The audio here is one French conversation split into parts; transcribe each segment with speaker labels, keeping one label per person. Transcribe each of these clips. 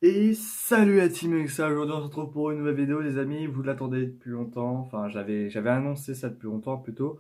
Speaker 1: Et salut la team Exa, aujourd'hui on se retrouve pour une nouvelle vidéo les amis, vous l'attendez depuis longtemps, enfin j'avais annoncé ça depuis longtemps plutôt,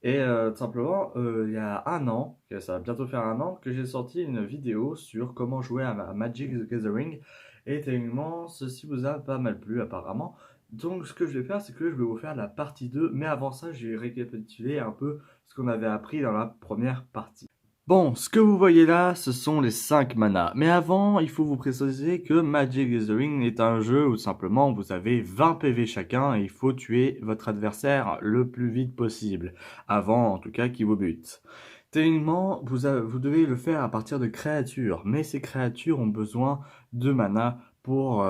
Speaker 1: et tout simplement il y a un an, que ça va bientôt faire un an, que j'ai sorti une vidéo sur comment jouer à Magic the Gathering, et techniquement ceci vous a pas mal plu apparemment, donc ce que je vais faire c'est que je vais vous faire la partie 2, mais avant ça je vais récapituler un peu ce qu'on avait appris dans la première partie. Bon, ce que vous voyez là, ce sont les 5 manas. Mais avant, il faut vous préciser que Magic the Gathering est un jeu où simplement vous avez 20 PV chacun et il faut tuer votre adversaire le plus vite possible, avant en tout cas qu'il vous bute. Techniquement, vous devez le faire à partir de créatures, mais ces créatures ont besoin de mana pour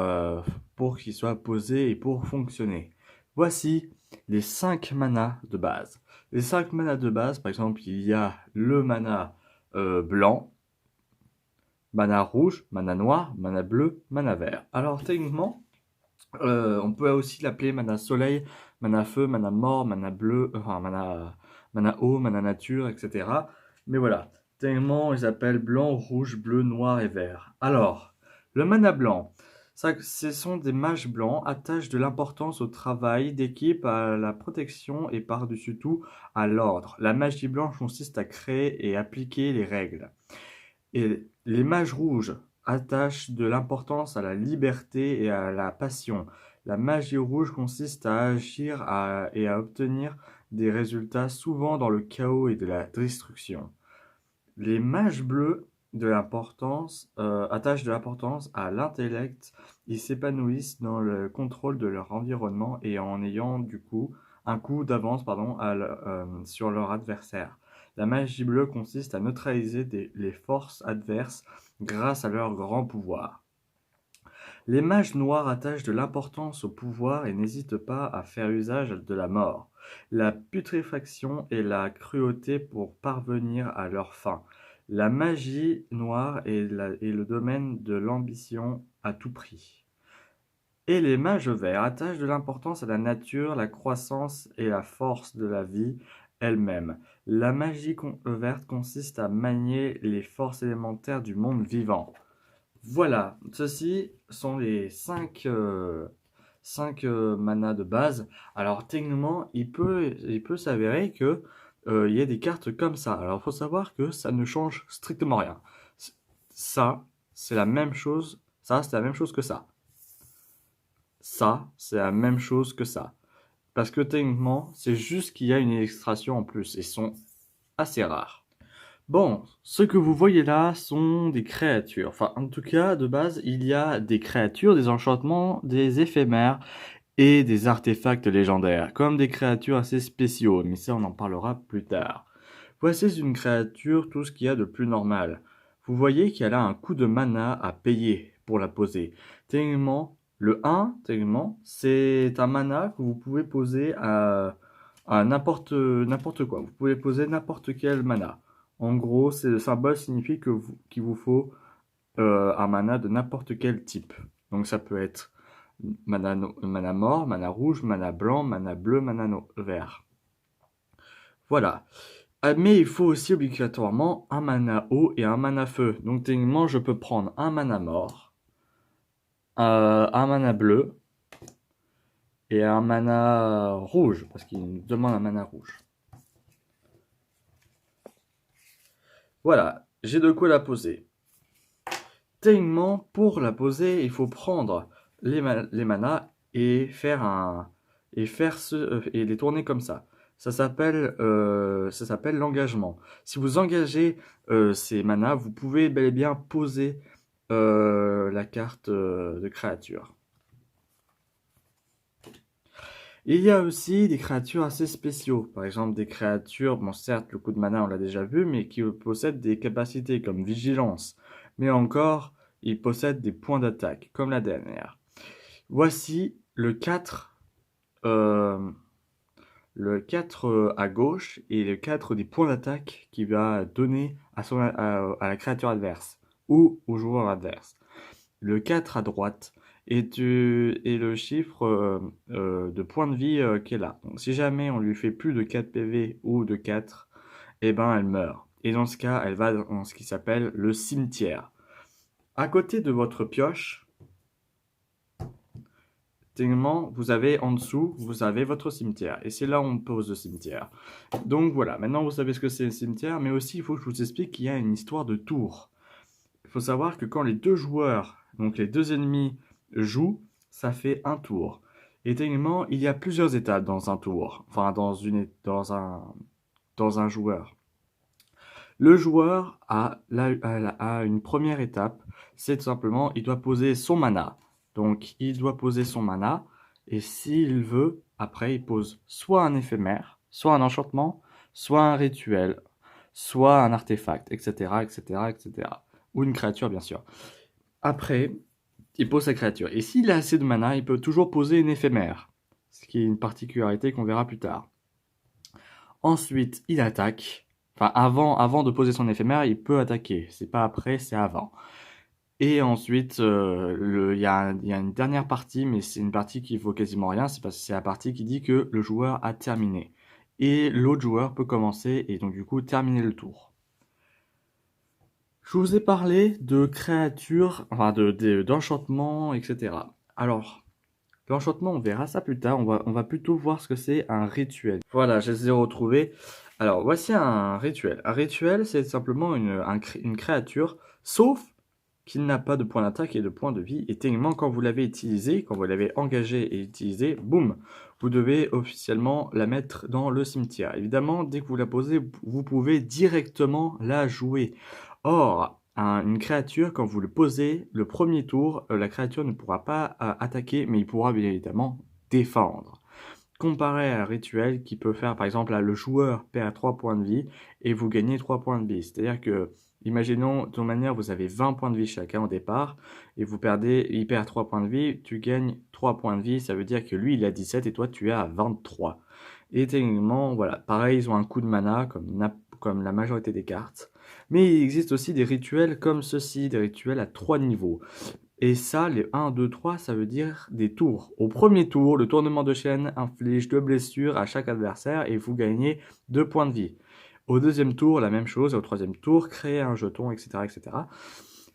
Speaker 1: qu'ils soient posés et pour fonctionner. Voici les 5 manas de base. Les 5 manas de base, par exemple, il y a le mana blanc, mana rouge, mana noir, mana bleu, mana vert. Alors techniquement, on peut aussi l'appeler mana soleil, mana feu, mana mort, mana bleu, enfin mana eau, mana nature, etc. Mais voilà, techniquement ils s'appellent blanc, rouge, bleu, noir et vert. Alors, le mana blanc, ça, ce sont des mages blancs, attachent de l'importance au travail d'équipe, à la protection et par-dessus tout à l'ordre. La magie blanche consiste à créer et appliquer les règles. Et les mages rouges attachent de l'importance à la liberté et à la passion. La magie rouge consiste à agir et à obtenir des résultats souvent dans le chaos et de la destruction. Les mages bleus attachent de l'importance à l'intellect. Ils s'épanouissent dans le contrôle de leur environnement et en ayant du coup un coup d'avance sur leur adversaire. La magie bleue consiste à neutraliser les forces adverses grâce à leur grand pouvoir. Les mages noirs attachent de l'importance au pouvoir et n'hésitent pas à faire usage de la mort, la putréfaction et la cruauté pour parvenir à leur fin. La magie noire est le domaine de l'ambition à tout prix. Et les mages verts attachent de l'importance à la nature, la croissance et la force de la vie elle-même. La magie verte consiste à manier les forces élémentaires du monde vivant. Voilà, ceux-ci sont les 5 manas de base. Alors techniquement, il peut s'avérer que il y a des cartes comme ça. Alors il faut savoir que ça ne change strictement rien. C- Ça, c'est la même chose. Ça, c'est la même chose que ça. Ça, c'est la même chose que ça. Parce que techniquement, c'est juste qu'il y a une illustration en plus. Et sont assez rares. Bon, ce que vous voyez là sont des créatures. Enfin, en tout cas, de base, il y a des créatures, des enchantements, des éphémères et des artefacts légendaires, comme des créatures assez spéciaux, mais ça on en parlera plus tard. Voici une créature, tout ce qu'il y a de plus normal. Vous voyez qu'elle a un coût de mana à payer pour la poser. Techniquement, le 1, techniquement, c'est un mana que vous pouvez poser à n'importe quoi. Vous pouvez poser n'importe quel mana. En gros, le symbole signifie qu'il vous faut un mana de n'importe quel type. Donc ça peut être mana mort, mana rouge, mana blanc, mana bleu, vert. Voilà. Ah, mais il faut aussi obligatoirement un mana eau et un mana feu. Donc techniquement, je peux prendre un mana mort, un mana bleu et un mana rouge, parce qu'il nous demande un mana rouge. Voilà, j'ai de quoi la poser. Techniquement, pour la poser, il faut prendre les manas et et les tourner comme ça. Ça s'appelle l'engagement. Si vous engagez ces manas, vous pouvez bel et bien poser la carte de créature. Il y a aussi des créatures assez spéciaux. Par exemple, des créatures, bon certes, le coup de mana on l'a déjà vu, mais qui possèdent des capacités comme vigilance. Mais encore, ils possèdent des points d'attaque, comme la dernière. Voici euh, le 4 à gauche et le 4 des points d'attaque qu'il va donner à la créature adverse ou au joueur adverse. Le 4 à droite est le chiffre de points de vie qu'elle a. Donc, si jamais on lui fait plus de 4 PV ou de 4, eh ben elle meurt. Et dans ce cas, elle va dans ce qui s'appelle le cimetière. À côté de votre pioche, techniquement, vous avez en dessous, vous avez votre cimetière. Et c'est là où on pose le cimetière. Donc voilà, maintenant vous savez ce que c'est le cimetière, mais aussi il faut que je vous explique qu'il y a une histoire de tour. Il faut savoir que quand les deux joueurs, donc les deux ennemis, jouent, ça fait un tour. Et techniquement, il y a plusieurs étapes dans un tour, enfin dans un joueur. Le joueur a une première étape, c'est tout simplement, il doit poser son mana. Donc, il doit poser son mana, et s'il veut, après, il pose soit un éphémère, soit un enchantement, soit un rituel, soit un artefact, etc., etc., etc. Ou une créature, bien sûr. Après, il pose sa créature. Et s'il a assez de mana, il peut toujours poser une éphémère, ce qui est une particularité qu'on verra plus tard. Ensuite, il attaque. Enfin, avant de poser son éphémère, il peut attaquer. C'est pas après, c'est avant. Et ensuite, il y a une dernière partie, mais c'est une partie qui vaut quasiment rien. C'est parce que c'est la partie qui dit que le joueur a terminé. Et l'autre joueur peut commencer et donc du coup terminer le tour. Je vous ai parlé de créatures, enfin d'enchantements, etc. Alors, l'enchantement, on verra ça plus tard. On va plutôt voir ce que c'est un rituel. Voilà, je les ai retrouvés. Alors, voici un rituel. Un rituel, c'est simplement une créature, sauf qu'il n'a pas de point d'attaque et de point de vie. Et techniquement, quand vous l'avez utilisé, quand vous l'avez engagé et utilisé, boum, vous devez officiellement la mettre dans le cimetière. Évidemment, dès que vous la posez, vous pouvez directement la jouer. Or, une créature, quand vous le posez, le premier tour, la créature ne pourra pas attaquer, mais il pourra bien évidemment défendre. Comparé à un rituel qui peut faire, par exemple, là, le joueur perd 3 points de vie et vous gagnez 3 points de vie. C'est-à-dire que, imaginons, de toute manière, vous avez 20 points de vie chacun au départ et il perd 3 points de vie, tu gagnes 3 points de vie, ça veut dire que lui, il a 17 et toi, tu es à 23. Et techniquement, voilà, pareil, ils ont un coup de mana comme la majorité des cartes. Mais il existe aussi des rituels comme ceci, des rituels à 3 niveaux. Et ça, les 1, 2, 3, ça veut dire des tours. Au premier tour, le tournement de chaîne inflige 2 blessures à chaque adversaire et vous gagnez 2 points de vie. Au deuxième tour, la même chose. Au troisième tour, créer un jeton, etc. etc.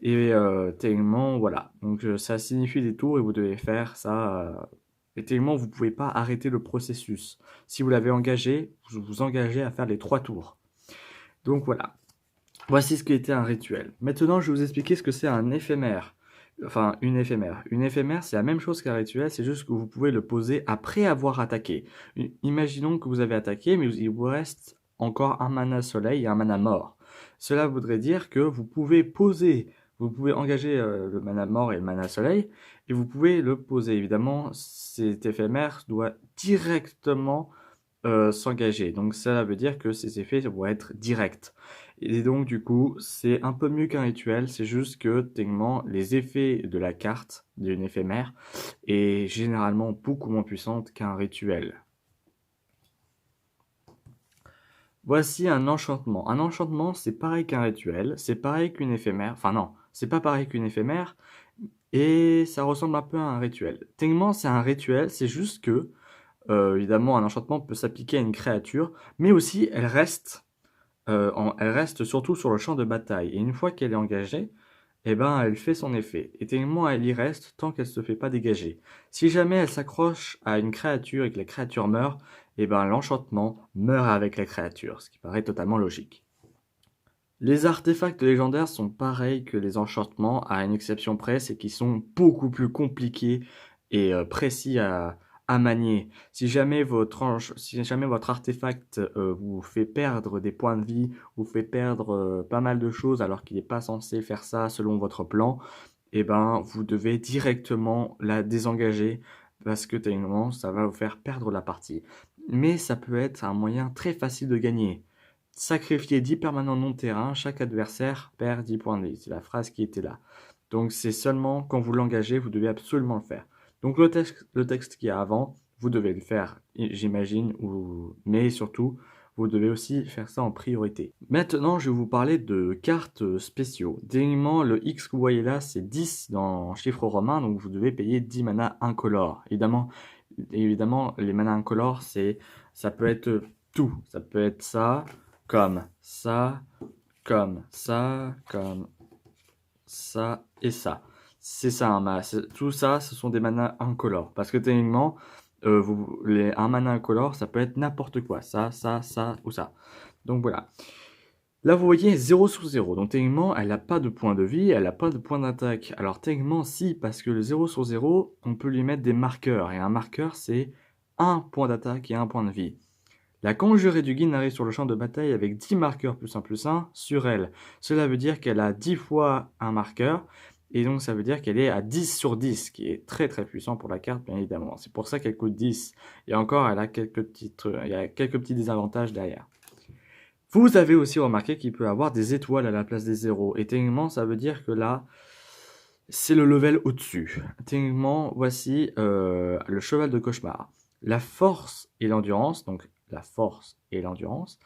Speaker 1: Et techniquement, voilà. Donc ça signifie des tours et vous devez faire ça. Et techniquement, vous ne pouvez pas arrêter le processus. Si vous l'avez engagé, vous vous engagez à faire les 3 tours. Donc voilà. Voici ce qu'était un rituel. Maintenant, je vais vous expliquer ce que c'est un éphémère. Enfin, une éphémère. Une éphémère, c'est la même chose qu'un rituel, c'est juste que vous pouvez le poser après avoir attaqué. Imaginons que vous avez attaqué, mais il vous reste encore un mana soleil et un mana mort. Cela voudrait dire que vous pouvez engager le mana mort et le mana soleil, et vous pouvez le poser. Évidemment, cet éphémère doit directement s'engager. Donc cela veut dire que ces effets vont être directs. Et donc du coup, c'est un peu mieux qu'un rituel, c'est juste que techniquement, les effets de la carte d'une éphémère est généralement beaucoup moins puissante qu'un rituel. Voici un enchantement. Un enchantement, c'est pareil qu'un rituel, c'est pareil qu'une éphémère. Enfin non, c'est pas pareil qu'une éphémère, et ça ressemble un peu à un rituel. Techniquement, c'est un rituel, c'est juste que, évidemment, un enchantement peut s'appliquer à une créature, mais aussi elle reste surtout sur le champ de bataille. Et une fois qu'elle est engagée, eh ben, elle fait son effet. Et techniquement, elle y reste tant qu'elle ne se fait pas dégager. Si jamais elle s'accroche à une créature et que la créature meurt, eh ben, l'enchantement meurt avec la créature, ce qui paraît totalement logique. Les artefacts légendaires sont pareils que les enchantements, à une exception près, c'est qu'ils sont beaucoup plus compliqués et précis à manier. Si jamais votre artefact vous fait perdre des points de vie, vous fait perdre pas mal de choses alors qu'il n'est pas censé faire ça selon votre plan, eh ben vous devez directement la désengager parce que techniquement ça va vous faire perdre la partie. Mais ça peut être un moyen très facile de gagner. Sacrifier 10 permanents non-terrain, chaque adversaire perd 10 points de vie. C'est la phrase qui était là. Donc c'est seulement quand vous l'engagez, vous devez absolument le faire. Donc le texte qui est avant, vous devez le faire, j'imagine, mais surtout, vous devez aussi faire ça en priorité. Maintenant, je vais vous parler de cartes spéciaux. Dernièrement, le X que vous voyez là, c'est 10 dans chiffre romain, donc vous devez payer 10 mana incolores. Évidemment, les mana incolores, ça peut être tout. Ça peut être ça, comme ça, comme ça, comme ça et ça. C'est ça un mana. Tout ça, ce sont des manas incolores. Parce que techniquement, un mana incolore, ça peut être n'importe quoi. Ça ou ça. Donc voilà. Là, vous voyez 0 sur 0. Donc techniquement, elle n'a pas de point de vie, elle n'a pas de point d'attaque. Alors techniquement, si, parce que le 0 sur 0, on peut lui mettre des marqueurs. Et un marqueur, c'est un point d'attaque et un point de vie. La conjurée du guide arrive sur le champ de bataille avec 10 marqueurs plus un sur elle. Cela veut dire qu'elle a 10 fois un marqueur, et donc ça veut dire qu'elle est à 10 sur 10, ce qui est très très puissant pour la carte, bien évidemment. C'est pour ça qu'elle coûte 10. Et encore, il y a quelques petits désavantages derrière. Vous avez aussi remarqué qu'il peut avoir des étoiles à la place des zéros. Et techniquement, ça veut dire que là, c'est le level au-dessus. Techniquement, voici le cheval de cauchemar. La force et l'endurance, donc la force et l'endurance,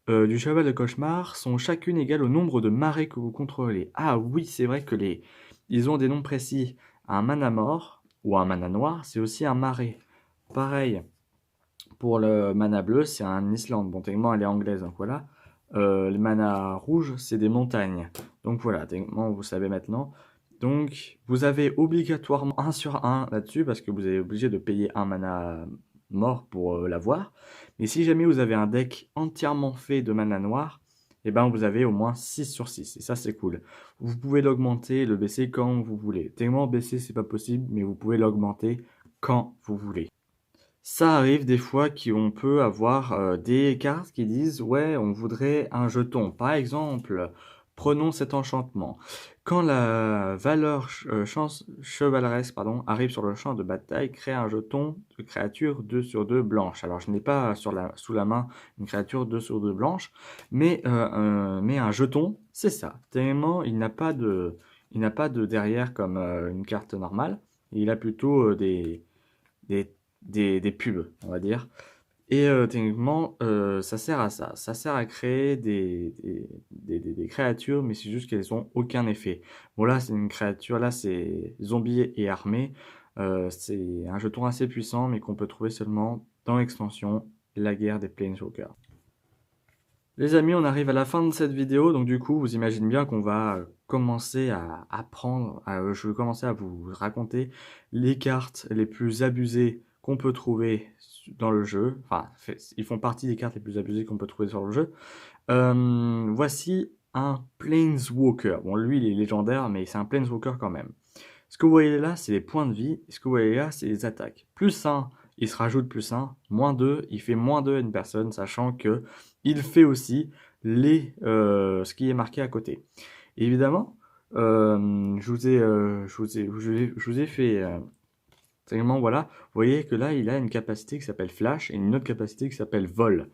Speaker 1: du cheval de cauchemar sont chacune égales au nombre de marées que vous contrôlez. Ah oui, c'est vrai que ils ont des noms précis. Un mana mort ou un mana noir, c'est aussi un marais. Pareil, pour le mana bleu, c'est un Islande. Bon, techniquement, elle est anglaise, donc voilà. Le mana rouge, c'est des montagnes. Donc voilà, techniquement, vous savez maintenant. Donc, vous avez obligatoirement 1 sur 1 là-dessus, parce que vous êtes obligé de payer un mana mort pour l'avoir. Mais si jamais vous avez un deck entièrement fait de mana noir, eh ben vous avez au moins 6 sur 6. Et ça, c'est cool. Vous pouvez l'augmenter, le baisser quand vous voulez. Techniquement, baisser, c'est pas possible, mais vous pouvez l'augmenter quand vous voulez. Ça arrive des fois qu'on peut avoir des cartes qui disent ouais, on voudrait un jeton. Par exemple, prenons cet enchantement. Quand la valeur chance chevaleresque arrive sur le champ de bataille, crée un jeton de créature 2 sur 2 blanche. Alors je n'ai pas sous la main une créature 2 sur 2 blanche, mais un jeton, c'est ça. Tellement il n'a pas de derrière comme une carte normale. Il a plutôt des des pubs, on va dire. Et techniquement, ça sert à ça. Ça sert à créer des créatures, mais c'est juste qu'elles n'ont aucun effet. Bon là, c'est une créature, là c'est zombie et armé. C'est un jeton assez puissant, mais qu'on peut trouver seulement dans l'extension La guerre des Planeswalkers. Les amis, on arrive à la fin de cette vidéo, donc du coup, vous imaginez bien qu'on va commencer à apprendre, je vais commencer à vous raconter les cartes les plus abusées qu'on peut trouver dans le jeu. Enfin, ils font partie des cartes les plus abusées qu'on peut trouver sur le jeu. Voici un Planeswalker. Bon, lui, il est légendaire, mais c'est un Planeswalker quand même. Ce que vous voyez là, c'est les points de vie. Et ce que vous voyez là, c'est les attaques. Plus 1, il se rajoute plus 1. Moins 2, il fait moins 2 à une personne, sachant que il fait aussi ce qui est marqué à côté. Et évidemment, je vous ai fait... Simplement, voilà, vous voyez que là, il a une capacité qui s'appelle Flash et une autre capacité qui s'appelle Vol.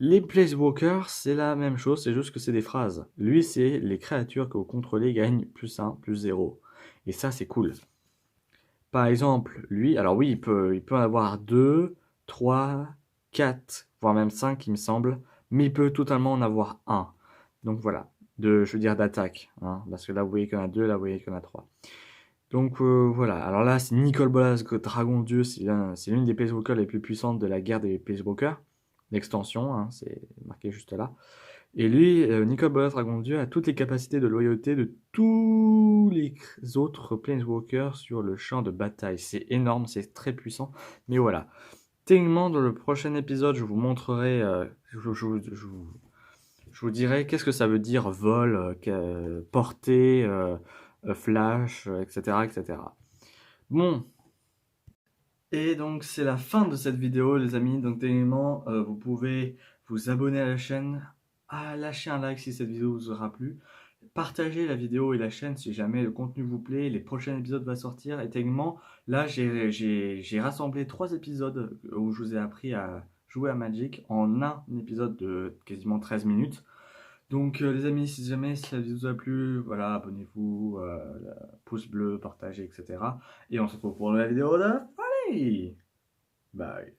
Speaker 1: Les Placewalkers, c'est la même chose, c'est juste que c'est des phrases. Lui, c'est les créatures que vous contrôlez gagnent plus 1, plus 0. Et ça, c'est cool. Par exemple, lui, alors oui, il peut en avoir 2, 3, 4, voire même 5, il me semble, mais il peut totalement en avoir un. Donc voilà, je veux dire d'attaque, hein, parce que là, vous voyez qu'il y en a 2, là, vous voyez qu'il y en a 3. Donc voilà, alors là, c'est Nicol Bolas, Dragon Dieu, c'est l'une des Placewalkers les plus puissantes de la guerre des Placewalkers. L'extension, hein, c'est marqué juste là. Et lui, Nicol Bolas Dragon Dieu a toutes les capacités de loyauté de tous les autres Planeswalkers sur le champ de bataille. C'est énorme, c'est très puissant. Mais voilà. Techniquement, dans le prochain épisode, je vous montrerai, je vous dirai qu'est-ce que ça veut dire vol, portée, flash, etc., etc. Bon. Et donc, c'est la fin de cette vidéo, les amis. Donc, techniquement, vous pouvez vous abonner à la chaîne, lâcher un like si cette vidéo vous aura plu, partager la vidéo et la chaîne si jamais le contenu vous plaît, les prochains épisodes vont sortir. Et techniquement, là, j'ai rassemblé 3 épisodes où je vous ai appris à jouer à Magic en un épisode de quasiment 13 minutes. Donc les amis, si jamais la vidéo vous a plu, voilà, abonnez-vous, pouce bleu, partagez, etc. Et on se retrouve pour la vidéo de... Allez, bye.